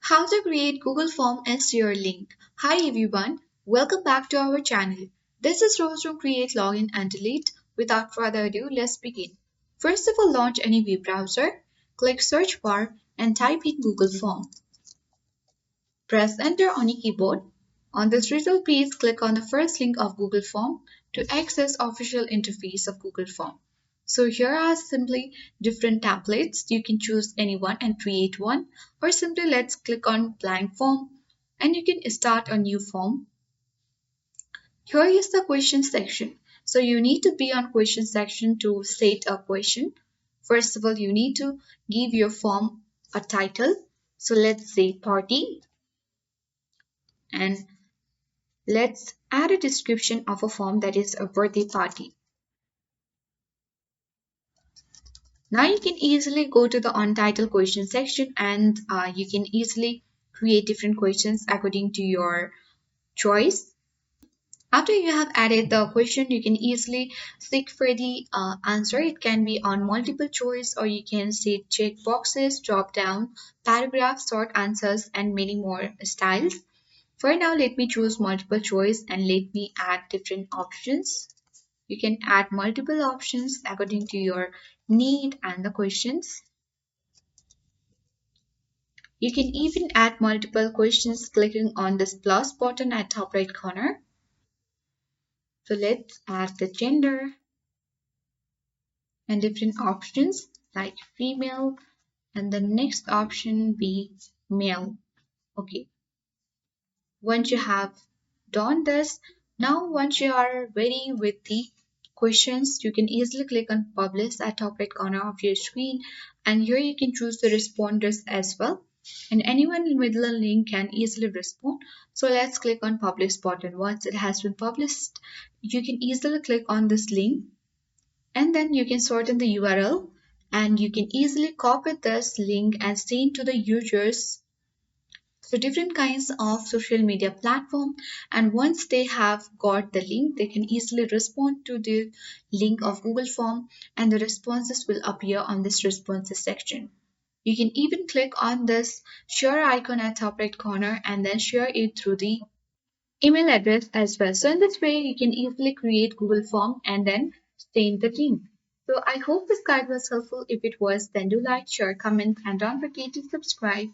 How to create Google Form as your link. Hi everyone, welcome back to our channel. This is Rose from Create Login and Delete. Without further ado, let's begin. First of all, launch any web browser, click search bar and type in Google Form. Press enter on your keyboard. On this result page, click on the first link of Google Form to access official interface of Google Form. So here are simply different templates. You can choose any one and create one, or simply let's click on blank form and you can start a new form. Here is the question section. So you need to be on question section to state a question. First of all, you need to give your form a title. So let's say party, and let's add a description of a form that is a birthday party. Now you can easily go to the untitled question section and you can easily create different questions according to your choice. After you have added the question, you can easily seek for the answer. It can be on multiple choice or you can see check boxes, drop down, paragraphs, short answers and many more styles. For now, let me choose multiple choice and let me add different options. You can add multiple options according to your need and the questions. You can even add multiple questions clicking on this plus button at top right corner. So let's add the gender and different options like female and the next option be male. Okay, once you have done this, now once you are ready with the questions, you can easily click on publish at top right corner of your screen and here you can choose the responders as well, and anyone with the link can easily respond. So let's click on publish button. Once it has been published, you can easily click on this link and then you can sort in the URL and you can easily copy this link and send to the users, so different kinds of social media platform, and once they have got the link they can easily respond to the link of Google Form and the responses will appear on this responses section. You can even click on this share icon at top right corner and then share it through the email address as well. So in this way you can easily create Google Form and then send the link. So I hope this guide was helpful. If it was, then do like, share, comment and don't forget to subscribe.